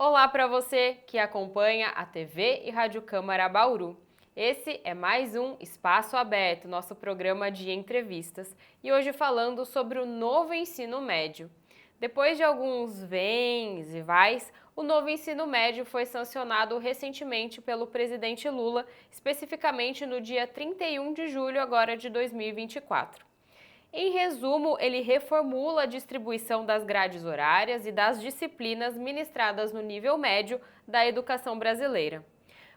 Olá para você que acompanha a TV e Rádio Câmara Bauru. Esse é mais um Espaço Aberto, nosso programa de entrevistas, e hoje falando sobre o novo ensino médio. Depois de alguns vens e vais, o novo ensino médio foi sancionado recentemente pelo presidente Lula, especificamente no dia 31 de julho agora de 2024. Em resumo, ele reformula a distribuição das grades horárias e das disciplinas ministradas no nível médio da educação brasileira.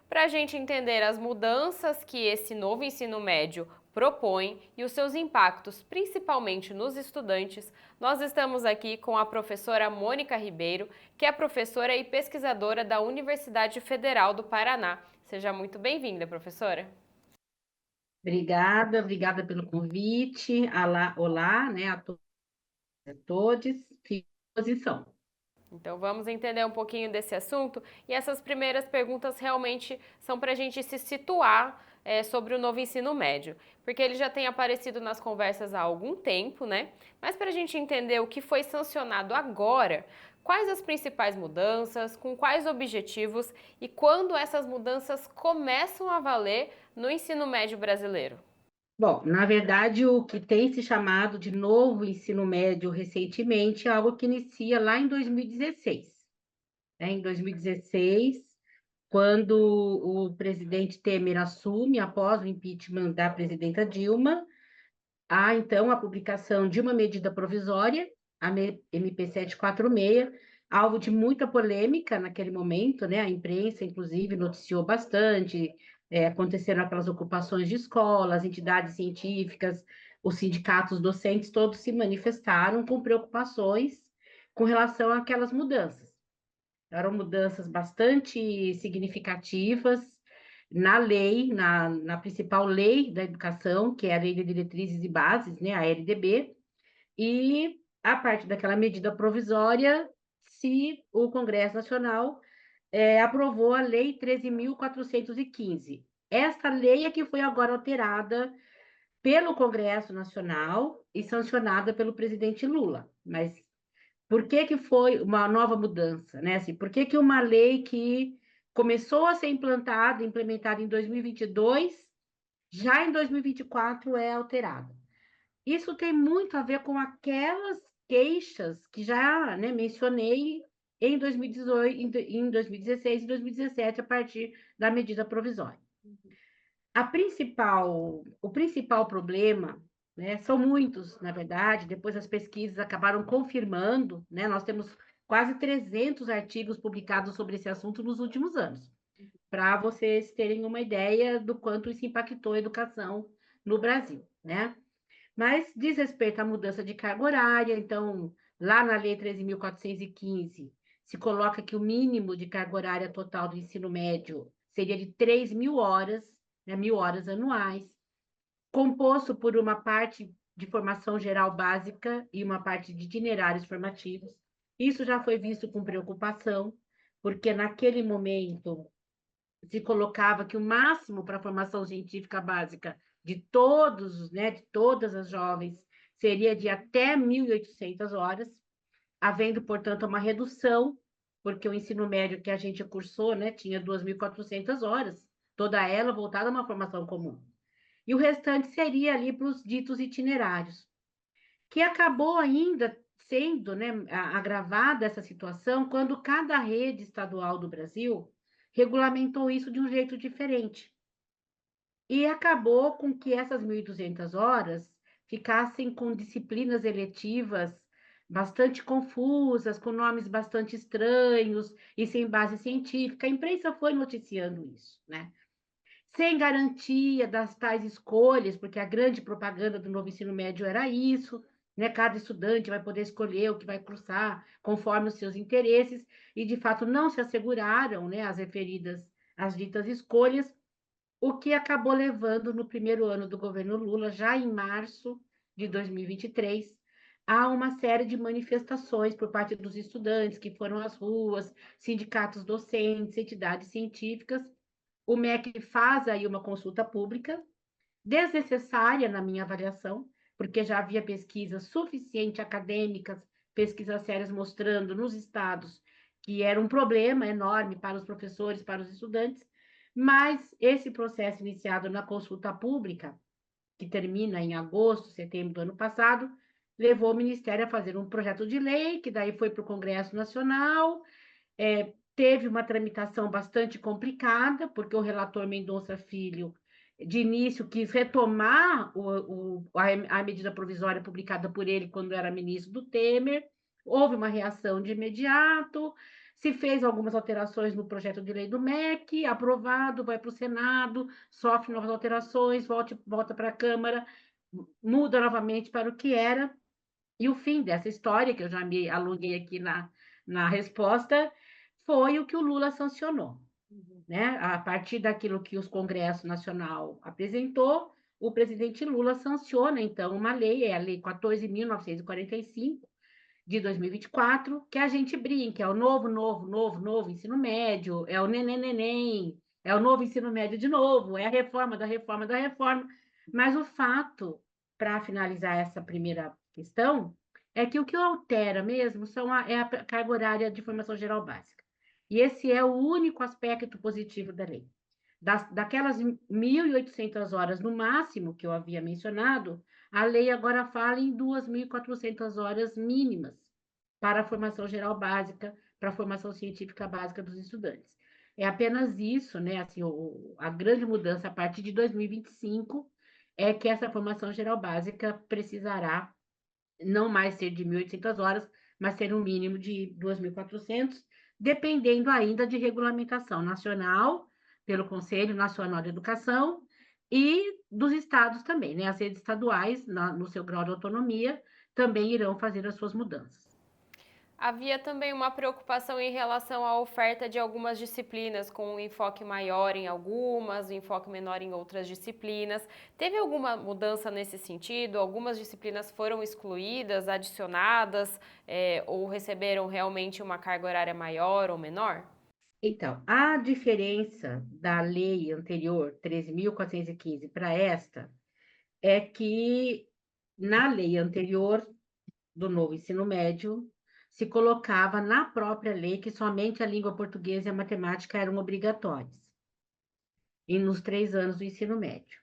Para a gente entender as mudanças que esse novo ensino médio propõe e os seus impactos, principalmente nos estudantes, nós estamos aqui com a professora Mônica Ribeiro, que é professora e pesquisadora da Universidade Federal do Paraná. Seja muito bem-vinda, professora. Obrigada pelo convite. Olá, né, a todos. Fico à disposição. Então vamos entender um pouquinho desse assunto e essas primeiras perguntas realmente são para a gente se situar sobre o novo ensino médio, porque ele já tem aparecido nas conversas há algum tempo, né? Mas para a gente entender o que foi sancionado agora, quais as principais mudanças, com quais objetivos e quando essas mudanças começam a valer no ensino médio brasileiro? Bom, na verdade, o que tem se chamado de novo ensino médio recentemente é algo que inicia lá em 2016. Né? Em 2016, quando o presidente Temer assume, após o impeachment da presidenta Dilma, há então a publicação de uma medida provisória, a MP 746, alvo de muita polêmica naquele momento, né? A imprensa, inclusive, noticiou bastante, aconteceram aquelas ocupações de escolas, entidades científicas, os sindicatos docentes, todos se manifestaram com preocupações com relação àquelas mudanças. Eram mudanças bastante significativas na lei, na principal lei da educação, que é a Lei de Diretrizes e Bases, né, a LDB, e a partir daquela medida provisória, se o Congresso Nacional aprovou a Lei 13.415. Esta lei é que foi agora alterada pelo Congresso Nacional e sancionada pelo presidente Lula. Mas por que que foi uma nova mudança, né? Assim, por que que uma lei que começou a ser implementada em 2022, já em 2024 é alterada? Isso tem muito a ver com aquelas queixas que já, né, mencionei em 2018, em 2016 e 2017, a partir da medida provisória. O principal problema, né, são muitos, na verdade, depois as pesquisas acabaram confirmando, né, nós temos quase 300 artigos publicados sobre esse assunto nos últimos anos, para vocês terem uma ideia do quanto isso impactou a educação no Brasil, né? Mas diz respeito à mudança de carga horária, então, lá na Lei 13.415, se coloca que o mínimo de carga horária total do ensino médio seria de 3.000 horas, né, 1.000 horas anuais, composto por uma parte de formação geral básica e uma parte de itinerários formativos. Isso já foi visto com preocupação, porque naquele momento se colocava que o máximo para a formação científica básica de todos, né, de todas as jovens, seria de até 1.800 horas, havendo, portanto, uma redução, porque o ensino médio que a gente cursou, né, tinha 2.400 horas, toda ela voltada a uma formação comum. E o restante seria ali para os ditos itinerários, que acabou ainda sendo, né, agravada essa situação quando cada rede estadual do Brasil regulamentou isso de um jeito diferente. E acabou com que essas 1.200 horas ficassem com disciplinas eletivas bastante confusas, com nomes bastante estranhos e sem base científica. A imprensa foi noticiando isso, né? Sem garantia das tais escolhas, porque a grande propaganda do novo ensino médio era isso, né? Cada estudante vai poder escolher o que vai cursar conforme os seus interesses, e de fato não se asseguraram, né, as referidas, as ditas escolhas, o que acabou levando no primeiro ano do governo Lula, já em março de 2023, a uma série de manifestações por parte dos estudantes que foram às ruas, sindicatos docentes, entidades científicas. O MEC faz aí uma consulta pública, desnecessária na minha avaliação, porque já havia pesquisas suficientes acadêmicas, pesquisas sérias mostrando nos estados que era um problema enorme para os professores, para os estudantes, mas esse processo iniciado na consulta pública, que termina em agosto, setembro do ano passado, levou o Ministério a fazer um projeto de lei, que daí foi para o Congresso Nacional, teve uma tramitação bastante complicada, porque o relator Mendonça Filho, de início, quis retomar a medida provisória publicada por ele quando era ministro do Temer, houve uma reação de imediato, se fez algumas alterações no projeto de lei do MEC, aprovado, vai para o Senado, sofre novas alterações, volta para a Câmara, muda novamente para o que era, e o fim dessa história, que eu já me alonguei aqui na resposta, foi o que o Lula sancionou. Né? A partir daquilo que o Congresso Nacional apresentou, o presidente Lula sanciona, então, uma lei, é a Lei 14.945, de 2024, que a gente brinca, é o novo ensino médio, é o neném, é o novo ensino médio de novo, é a reforma da reforma da reforma. Mas o fato, para finalizar essa primeira questão, é que o que altera mesmo é a carga horária de formação geral básica. E esse é o único aspecto positivo da lei. Daquelas 1.800 horas no máximo que eu havia mencionado, a lei agora fala em 2.400 horas mínimas para a formação geral básica, para a formação científica básica dos estudantes. É apenas isso, né? Assim, a grande mudança a partir de 2025 é que essa formação geral básica precisará não mais ser de 1.800 horas, mas ser um mínimo de 2.400, dependendo ainda de regulamentação nacional, pelo Conselho Nacional de Educação, e dos estados também, né? As redes estaduais, no seu grau de autonomia, também irão fazer as suas mudanças. Havia também uma preocupação em relação à oferta de algumas disciplinas, com um enfoque maior em algumas, um enfoque menor em outras disciplinas. Teve alguma mudança nesse sentido? Algumas disciplinas foram excluídas, adicionadas, ou receberam realmente uma carga horária maior ou menor? Então, a diferença da lei anterior, 13.415, para esta, é que na lei anterior do novo ensino médio, se colocava na própria lei que somente a língua portuguesa e a matemática eram obrigatórias, e nos 3 anos do ensino médio.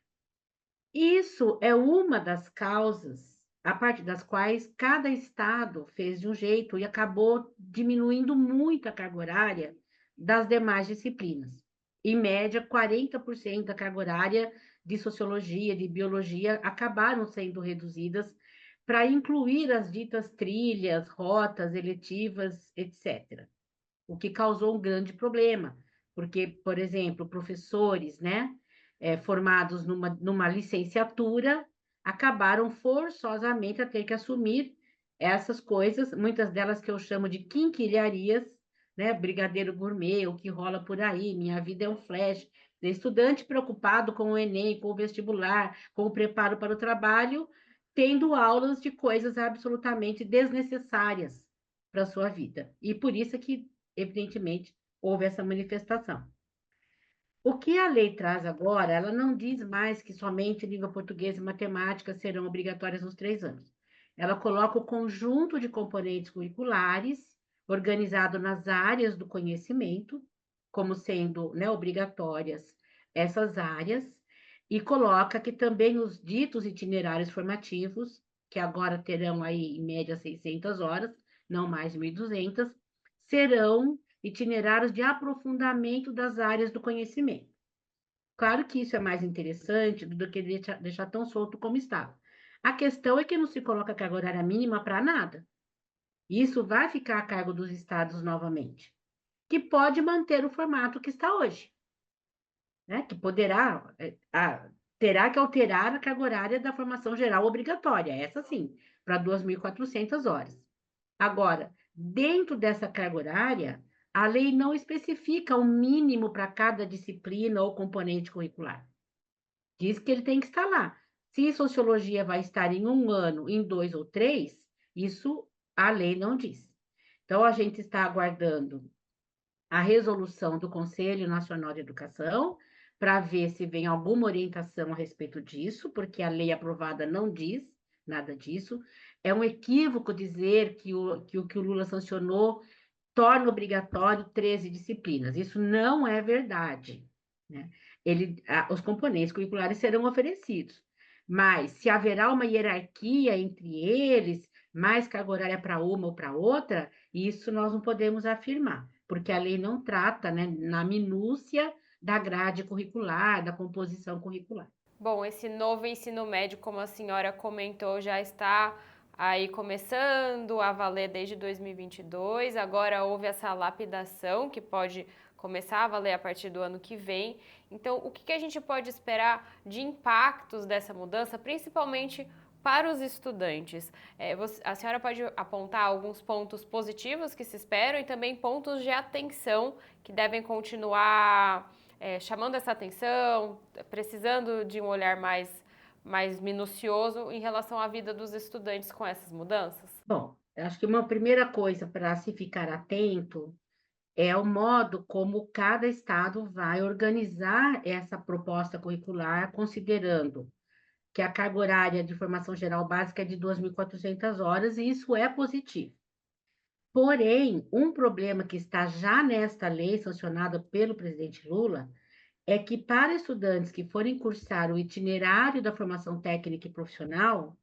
Isso é uma das causas, a partir das quais cada estado fez de um jeito e acabou diminuindo muito a carga horária das demais disciplinas. Em média, 40% da carga horária de sociologia, de biologia, acabaram sendo reduzidas para incluir as ditas trilhas, rotas, eletivas, etc. O que causou um grande problema, porque, por exemplo, professores, né, formados numa licenciatura, acabaram forçosamente a ter que assumir essas coisas, muitas delas que eu chamo de quinquilharias, né, brigadeiro gourmet, o que rola por aí, minha vida é um flash, estudante preocupado com o Enem, com o vestibular, com o preparo para o trabalho, tendo aulas de coisas absolutamente desnecessárias para a sua vida. E por isso que, evidentemente, houve essa manifestação. O que a lei traz agora, ela não diz mais que somente língua portuguesa e matemática serão obrigatórias nos 3 anos. Ela coloca o conjunto de componentes curriculares organizado nas áreas do conhecimento, como sendo, né, obrigatórias essas áreas, e coloca que também os ditos itinerários formativos, que agora terão aí, em média, 600 horas, não mais 1.200, serão itinerários de aprofundamento das áreas do conhecimento. Claro que isso é mais interessante do que deixar tão solto como está. A questão é que não se coloca carga horária mínima para nada. Isso vai ficar a cargo dos estados novamente, que pode manter o formato que está hoje, né? Que terá que alterar a carga horária da formação geral obrigatória, essa sim, para 2.400 horas. Agora, dentro dessa carga horária, a lei não especifica o mínimo para cada disciplina ou componente curricular. Diz que ele tem que estar lá. Se sociologia vai estar em 1 ano, em 2 ou 3, isso a lei não diz. Então, a gente está aguardando a resolução do Conselho Nacional de Educação para ver se vem alguma orientação a respeito disso, porque a lei aprovada não diz nada disso. É um equívoco dizer que o Lula sancionou torna obrigatório 13 disciplinas. Isso não é verdade, né? Os componentes curriculares serão oferecidos, mas se haverá uma hierarquia entre eles, mais carga horária para uma ou para outra, isso nós não podemos afirmar, porque a lei não trata, né, na minúcia da grade curricular, da composição curricular. Bom, esse novo ensino médio, como a senhora comentou, já está aí começando a valer desde 2022. Agora houve essa lapidação que pode começar a valer a partir do ano que vem. Então, o que a gente pode esperar de impactos dessa mudança, principalmente para os estudantes? A senhora pode apontar alguns pontos positivos que se esperam e também pontos de atenção que devem continuar chamando essa atenção, precisando de um olhar mais minucioso em relação à vida dos estudantes com essas mudanças? Bom, eu acho que uma primeira coisa para se ficar atento é o modo como cada estado vai organizar essa proposta curricular, considerando que a carga horária de formação geral básica é de 2.400 horas, e isso é positivo. Porém, um problema que está já nesta lei sancionada pelo presidente Lula é que para estudantes que forem cursar o itinerário da formação técnica e profissional,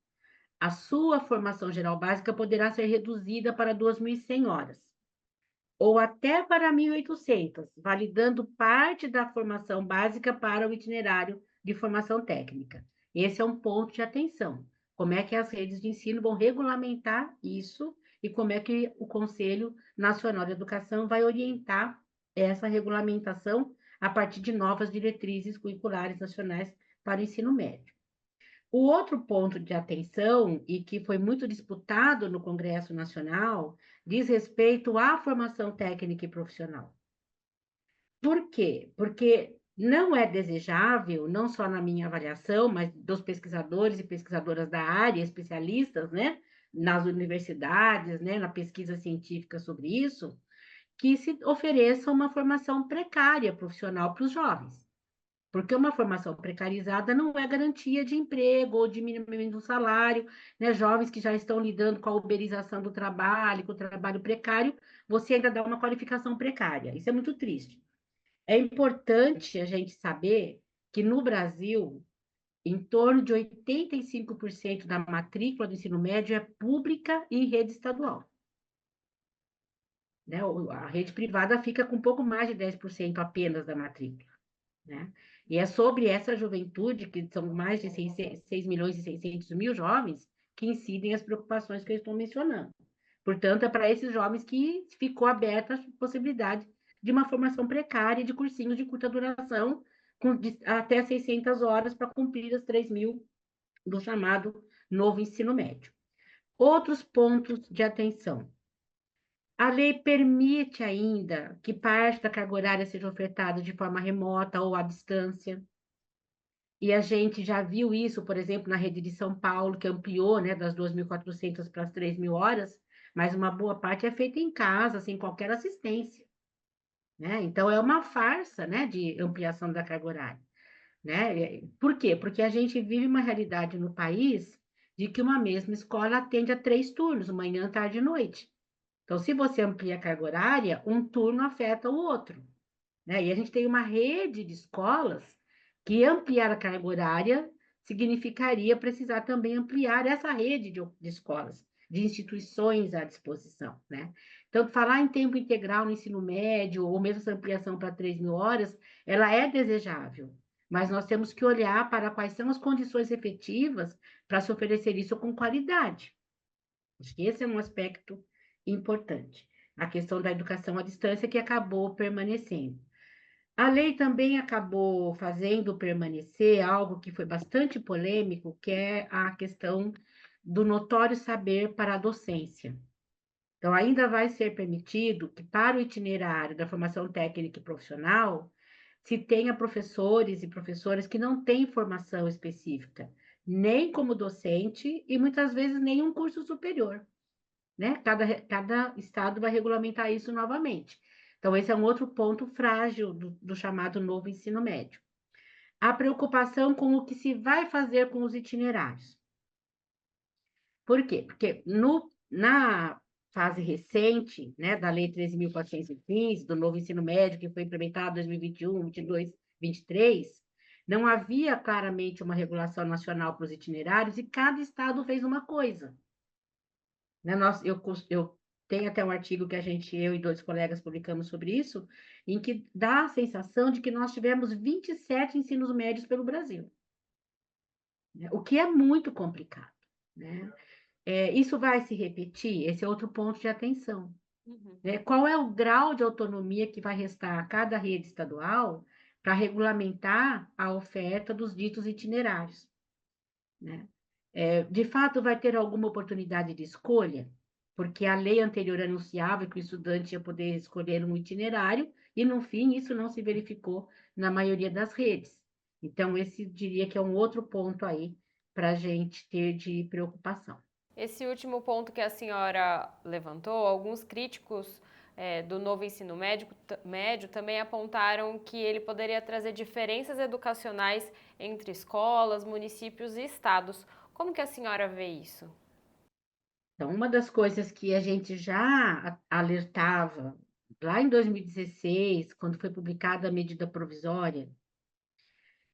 a sua formação geral básica poderá ser reduzida para 2.100 horas, ou até para 1.800, validando parte da formação básica para o itinerário de formação técnica. Esse é um ponto de atenção. Como é que as redes de ensino vão regulamentar isso e como é que o Conselho Nacional de Educação vai orientar essa regulamentação a partir de novas diretrizes curriculares nacionais para o ensino médio. O outro ponto de atenção, e que foi muito disputado no Congresso Nacional, diz respeito à formação técnica e profissional. Por quê? Porque não é desejável, não só na minha avaliação, mas dos pesquisadores e pesquisadoras da área, especialistas, né, nas universidades, né, na pesquisa científica sobre isso, que se ofereça uma formação precária profissional para os jovens. Porque uma formação precarizada não é garantia de emprego ou diminuimento do salário, né? Jovens que já estão lidando com a uberização do trabalho, com o trabalho precário, você ainda dá uma qualificação precária. Isso é muito triste. É importante a gente saber que no Brasil, em torno de 85% da matrícula do ensino médio é pública e em rede estadual. Né? A rede privada fica com um pouco mais de 10% apenas da matrícula. Né? E é sobre essa juventude, que são mais de 6 milhões e 600 mil jovens, que incidem as preocupações que eu estou mencionando. Portanto, é para esses jovens que ficou aberta a possibilidade de uma formação precária de cursinhos de curta duração, com até 600 horas para cumprir as 3.000 do chamado novo ensino médio. Outros pontos de atenção. A lei permite ainda que parte da carga horária seja ofertada de forma remota ou à distância. E a gente já viu isso, por exemplo, na rede de São Paulo, que ampliou, né, das 2.400 para as 3.000 horas, mas uma boa parte é feita em casa, sem qualquer assistência. Né? Então, é uma farsa, né, de ampliação da carga horária. Né? Por quê? Porque a gente vive uma realidade no país de que uma mesma escola atende a 3 turnos, manhã, tarde e noite. Então, se você amplia a carga horária, um turno afeta o outro. Né? E a gente tem uma rede de escolas que ampliar a carga horária significaria precisar também ampliar essa rede de escolas, de instituições à disposição. Né? Então, falar em tempo integral no ensino médio, ou mesmo essa ampliação para 3.000 horas, ela é desejável, mas nós temos que olhar para quais são as condições efetivas para se oferecer isso com qualidade. Acho que esse é um aspecto importante. A questão da educação à distância que acabou permanecendo. A lei também acabou fazendo permanecer algo que foi bastante polêmico, que é a questão do notório saber para a docência. Então, ainda vai ser permitido que, para o itinerário da formação técnica e profissional, se tenha professores e professoras que não têm formação específica, nem como docente e muitas vezes nem um curso superior. Né? Cada estado vai regulamentar isso novamente. Então, esse é um outro ponto frágil do chamado novo ensino médio. A preocupação com o que se vai fazer com os itinerários. Por quê? Porque na fase recente, né, da Lei 13.415, do novo ensino médio, que foi implementado em 2021, 22, 23, não havia claramente uma regulação nacional para os itinerários e cada estado fez uma coisa. Né? Eu tenho até um artigo que eu e dois colegas publicamos sobre isso, em que dá a sensação de que nós tivemos 27 ensinos médios pelo Brasil, né? O que é muito complicado, né? Isso vai se repetir? Esse é outro ponto de atenção. Uhum. Né? Qual é o grau de autonomia que vai restar a cada rede estadual para regulamentar a oferta dos ditos itinerários? Né? De fato, vai ter alguma oportunidade de escolha? Porque a lei anterior anunciava que o estudante ia poder escolher um itinerário, e no fim isso não se verificou na maioria das redes. Então, esse diria que é um outro ponto aí para a gente ter de preocupação. Esse último ponto que a senhora levantou, alguns críticos do novo ensino médio também apontaram que ele poderia trazer diferenças educacionais entre escolas, municípios e estados. Como que a senhora vê isso? Então, uma das coisas que a gente já alertava lá em 2016, quando foi publicada a medida provisória,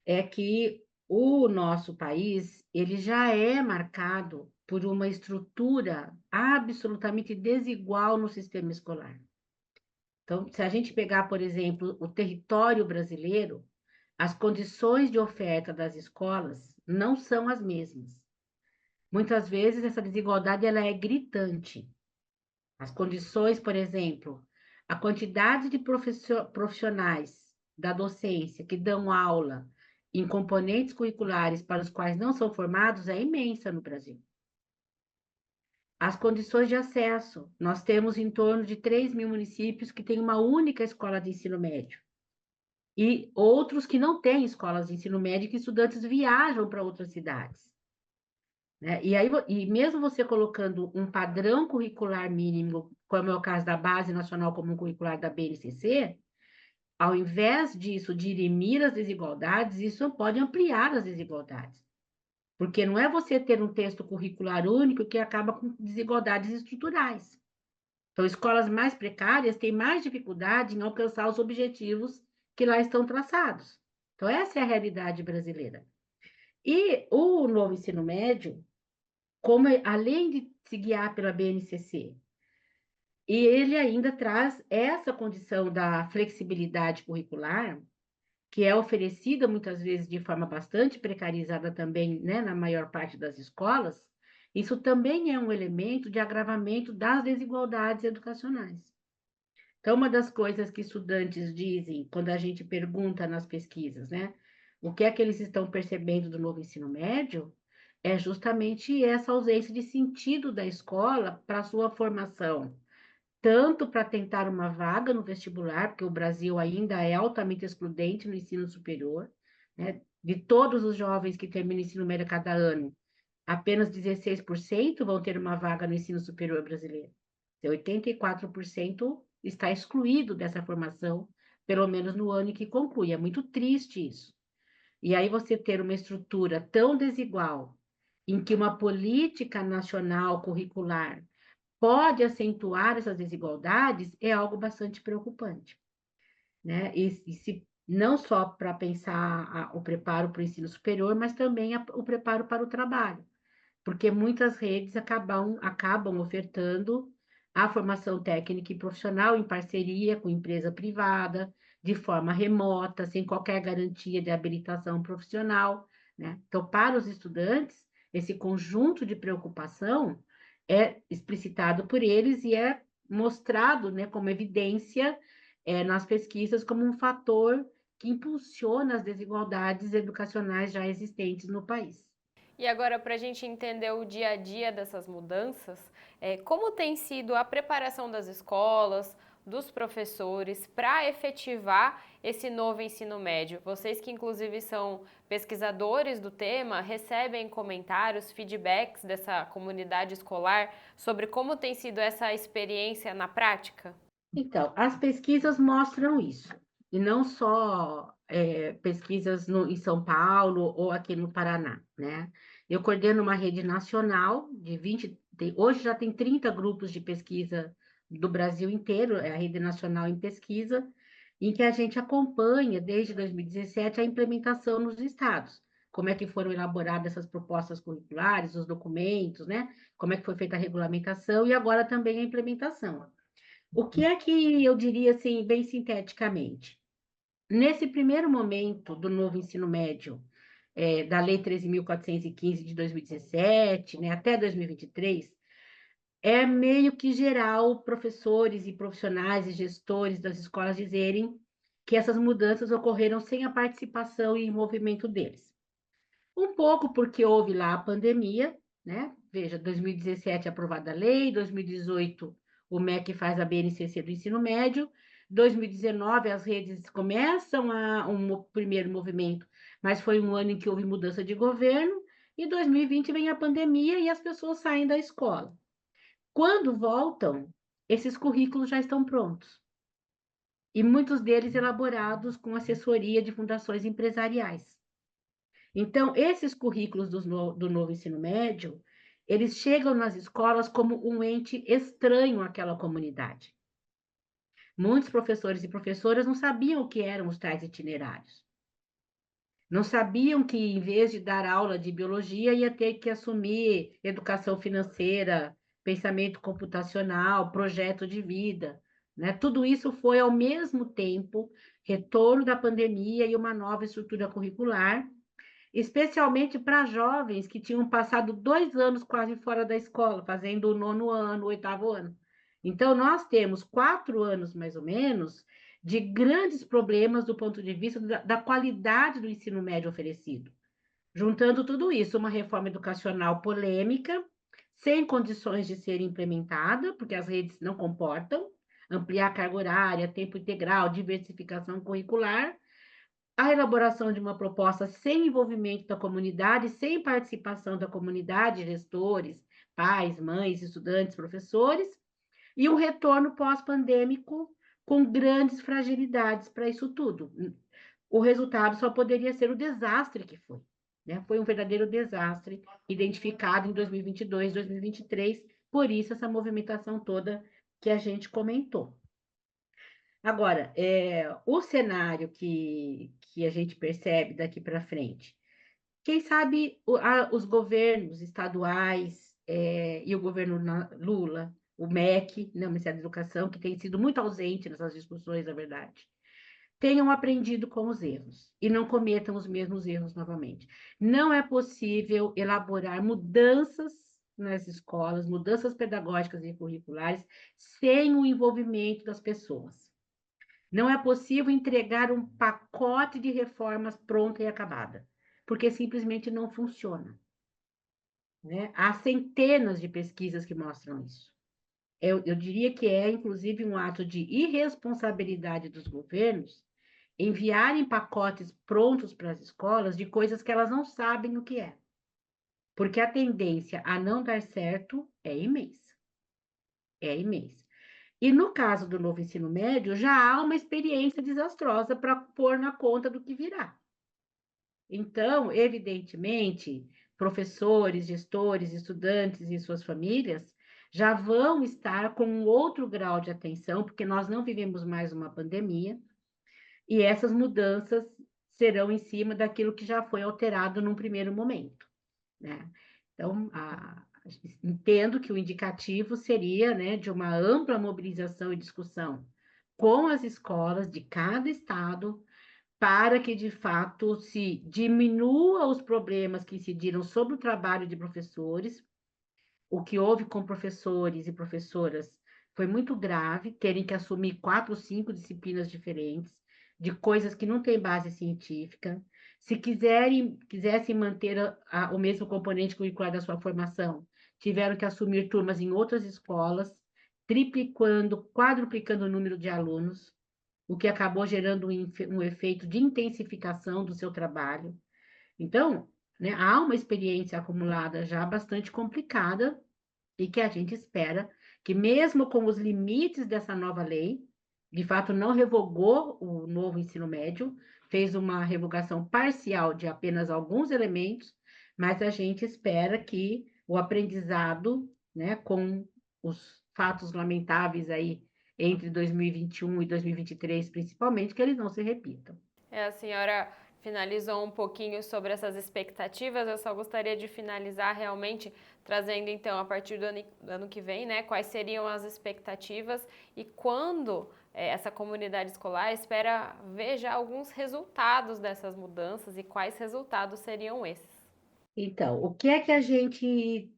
é que o nosso país ele já é marcado por uma estrutura absolutamente desigual no sistema escolar. Então, se a gente pegar, por exemplo, o território brasileiro, as condições de oferta das escolas não são as mesmas. Muitas vezes essa desigualdade ela é gritante. As condições, por exemplo, a quantidade de profissionais da docência que dão aula em componentes curriculares para os quais não são formados é imensa no Brasil. As condições de acesso, nós temos em torno de 3 mil municípios que têm uma única escola de ensino médio. E outros que não têm escolas de ensino médio, que estudantes viajam para outras cidades. Né? E mesmo você colocando um padrão curricular mínimo, como é o caso da Base Nacional Comum Curricular da BNCC, ao invés disso dirimir as desigualdades, isso pode ampliar as desigualdades. Porque não é você ter um texto curricular único que acaba com desigualdades estruturais. Então, escolas mais precárias têm mais dificuldade em alcançar os objetivos que lá estão traçados. Então, essa é a realidade brasileira. E o novo ensino médio, além de se guiar pela BNCC, e ele ainda traz essa condição da flexibilidade curricular, que é oferecida muitas vezes de forma bastante precarizada também, né, na maior parte das escolas, isso também é um elemento de agravamento das desigualdades educacionais. Então, uma das coisas que estudantes dizem quando a gente pergunta nas pesquisas, né, o que é que eles estão percebendo do novo ensino médio, é justamente essa ausência de sentido da escola para a sua formação, tanto para tentar uma vaga no vestibular, porque o Brasil ainda é altamente excludente no ensino superior, né? De todos os jovens que terminam o ensino médio a cada ano, apenas 16% vão ter uma vaga no ensino superior brasileiro. 84% está excluído dessa formação, pelo menos no ano em que conclui. É muito triste isso. E aí você ter uma estrutura tão desigual, em que uma política nacional curricular pode acentuar essas desigualdades, é algo bastante preocupante. Né? Não só para pensar o preparo para o ensino superior, mas também o preparo para o trabalho, porque muitas redes acabam ofertando a formação técnica e profissional em parceria com empresa privada, de forma remota, sem qualquer garantia de habilitação profissional. Né? Então, para os estudantes, esse conjunto de preocupação é explicitado por eles e é mostrado, né, como evidência nas pesquisas como um fator que impulsiona as desigualdades educacionais já existentes no país. E agora, para a gente entender o dia a dia dessas mudanças, como tem sido a preparação das escolas, dos professores, para efetivar esse novo ensino médio? Vocês que, inclusive, são pesquisadores do tema, recebem comentários, feedbacks dessa comunidade escolar sobre como tem sido essa experiência na prática? Então, as pesquisas mostram isso, e não só pesquisas em São Paulo ou aqui no Paraná, né? Eu coordeno uma rede nacional de 20, hoje já tem 30 grupos de pesquisa do Brasil inteiro, é a rede nacional em pesquisa, em que a gente acompanha desde 2017 a implementação nos estados. Como é que foram elaboradas essas propostas curriculares, os documentos, né? Como é que foi feita a regulamentação e agora também a implementação. O que é que eu diria assim, bem sinteticamente? Nesse primeiro momento do novo ensino médio, da Lei 13.415 de 2017, né, até 2023, é meio que geral professores e profissionais e gestores das escolas dizerem que essas mudanças ocorreram sem a participação e envolvimento deles. Um pouco porque houve lá a pandemia, né? Veja, 2017 aprovada a lei, 2018 o MEC faz a BNCC do ensino médio, 2019 as redes começam um primeiro movimento, mas foi um ano em que houve mudança de governo, e 2020 vem a pandemia e as pessoas saem da escola. Quando voltam, esses currículos já estão prontos, e muitos deles elaborados com assessoria de fundações empresariais. Então, esses currículos do novo ensino médio, eles chegam nas escolas como um ente estranho àquela comunidade. Muitos professores e professoras não sabiam o que eram os tais itinerários. Não sabiam que, em vez de dar aula de biologia, ia ter que assumir educação financeira, pensamento computacional, projeto de vida, né? Tudo isso foi, ao mesmo tempo, retorno da pandemia e uma nova estrutura curricular, especialmente para jovens que tinham passado 2 anos quase fora da escola, fazendo o 9º ano, o 8º ano. Então, nós temos 4 anos, mais ou menos, de grandes problemas do ponto de vista da qualidade do ensino médio oferecido. Juntando tudo isso, uma reforma educacional polêmica, sem condições de ser implementada, porque as redes não comportam, ampliar a carga horária, tempo integral, diversificação curricular, a elaboração de uma proposta sem envolvimento da comunidade, sem participação da comunidade, gestores, pais, mães, estudantes, professores, e um retorno pós-pandêmico com grandes fragilidades para isso tudo. O resultado só poderia ser o desastre que foi, né? Foi um verdadeiro desastre identificado em 2022, 2023, por isso essa movimentação toda que a gente comentou. Agora, o cenário que a gente percebe daqui para frente, quem sabe os governos estaduais e o governo Lula, o MEC, né, o Ministério da Educação, que tem sido muito ausente nessas discussões, na verdade, tenham aprendido com os erros e não cometam os mesmos erros novamente. Não é possível elaborar mudanças nas escolas, mudanças pedagógicas e curriculares, sem o envolvimento das pessoas. Não é possível entregar um pacote de reformas pronta e acabada, porque simplesmente não funciona, né? Há centenas de pesquisas que mostram isso. Eu diria que é, inclusive, um ato de irresponsabilidade dos governos enviarem pacotes prontos para as escolas de coisas que elas não sabem o que é. Porque a tendência a não dar certo é imensa. É imensa. E no caso do novo ensino médio, já há uma experiência desastrosa para pôr na conta do que virá. Então, evidentemente, professores, gestores, estudantes e suas famílias já vão estar com um outro grau de atenção, porque nós não vivemos mais uma pandemia, e essas mudanças serão em cima daquilo que já foi alterado num primeiro momento, né? Então, entendo que o indicativo seria, né, de uma ampla mobilização e discussão com as escolas de cada estado, para que, de fato, se diminua os problemas que incidiram sobre o trabalho de professores. O que houve com professores e professoras foi muito grave, terem que assumir 4 ou 5 disciplinas diferentes, de coisas que não têm base científica. Se quisessem manter o mesmo componente curricular da sua formação, tiveram que assumir turmas em outras escolas, triplicando, quadruplicando o número de alunos, o que acabou gerando um efeito de intensificação do seu trabalho. Então, né, há uma experiência acumulada já bastante complicada e que a gente espera que, mesmo com os limites dessa nova lei, de fato não revogou o novo ensino médio, fez uma revogação parcial de apenas alguns elementos, mas a gente espera que o aprendizado, né, com os fatos lamentáveis aí entre 2021 e 2023, principalmente, que eles não se repitam. A senhora finalizou um pouquinho sobre essas expectativas, eu só gostaria de finalizar realmente trazendo então a partir do ano que vem, né, quais seriam as expectativas e quando essa comunidade escolar espera ver já alguns resultados dessas mudanças e quais resultados seriam esses. Então, o que é que a gente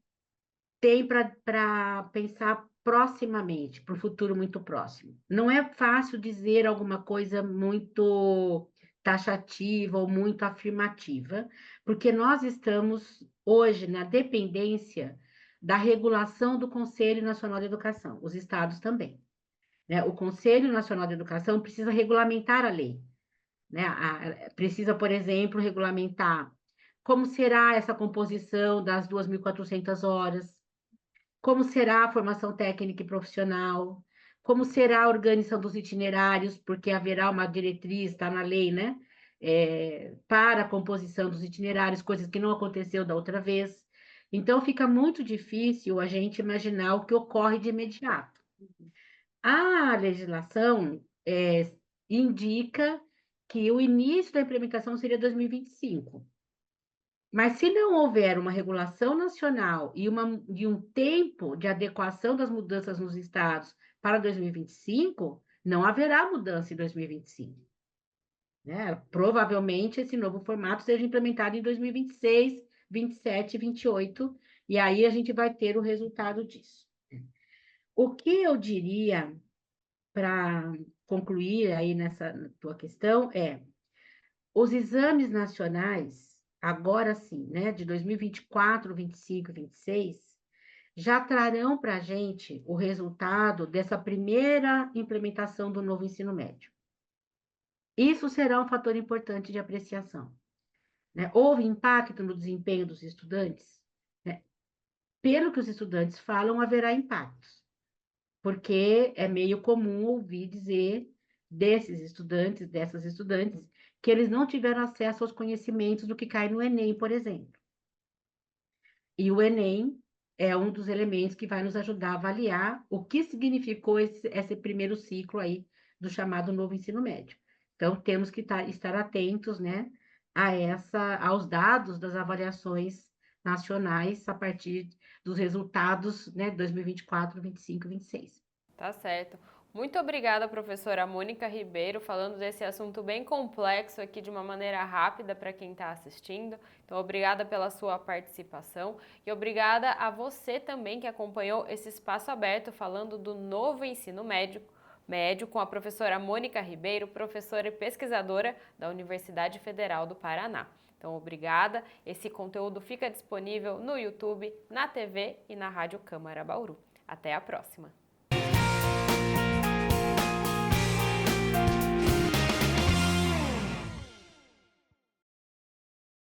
tem para pensar proximamente, para o futuro muito próximo? Não é fácil dizer alguma coisa muito taxativa ou muito afirmativa, porque nós estamos hoje na dependência da regulação do Conselho Nacional de Educação, os estados também, né? O Conselho Nacional de Educação precisa regulamentar a lei, né? Precisa, por exemplo, regulamentar como será essa composição das 2.400 horas, como será a formação técnica e profissional, como será a organização dos itinerários, porque haverá uma diretriz, está na lei, né? Para a composição dos itinerários, coisas que não aconteceu da outra vez. Então, fica muito difícil a gente imaginar o que ocorre de imediato. A legislação indica que o início da implementação seria 2025. Mas se não houver uma regulação nacional e um tempo de adequação das mudanças nos estados para 2025, não haverá mudança em 2025. Né? Provavelmente esse novo formato seja implementado em 2026, 27 e 28, e aí a gente vai ter o resultado disso. O que eu diria para concluir aí nessa tua questão é: os exames nacionais, agora sim, né, de 2024, 25 e 26, já trarão para a gente o resultado dessa primeira implementação do novo ensino médio. Isso será um fator importante de apreciação. Né? Houve impacto no desempenho dos estudantes? Né? Pelo que os estudantes falam, haverá impactos, porque é meio comum ouvir dizer desses estudantes, dessas estudantes, que eles não tiveram acesso aos conhecimentos do que cai no Enem, por exemplo. E o Enem é um dos elementos que vai nos ajudar a avaliar o que significou esse primeiro ciclo aí do chamado novo ensino médio. Então, temos que estar atentos, né, aos dados das avaliações nacionais a partir dos resultados, né, 2024, 25 e 26. Tá certo. Muito obrigada, professora Mônica Ribeiro, falando desse assunto bem complexo aqui de uma maneira rápida para quem está assistindo. Então, obrigada pela sua participação e obrigada a você também que acompanhou esse espaço aberto falando do novo ensino médio com a professora Mônica Ribeiro, professora e pesquisadora da Universidade Federal do Paraná. Então, obrigada. Esse conteúdo fica disponível no YouTube, na TV e na Rádio Câmara Bauru. Até a próxima!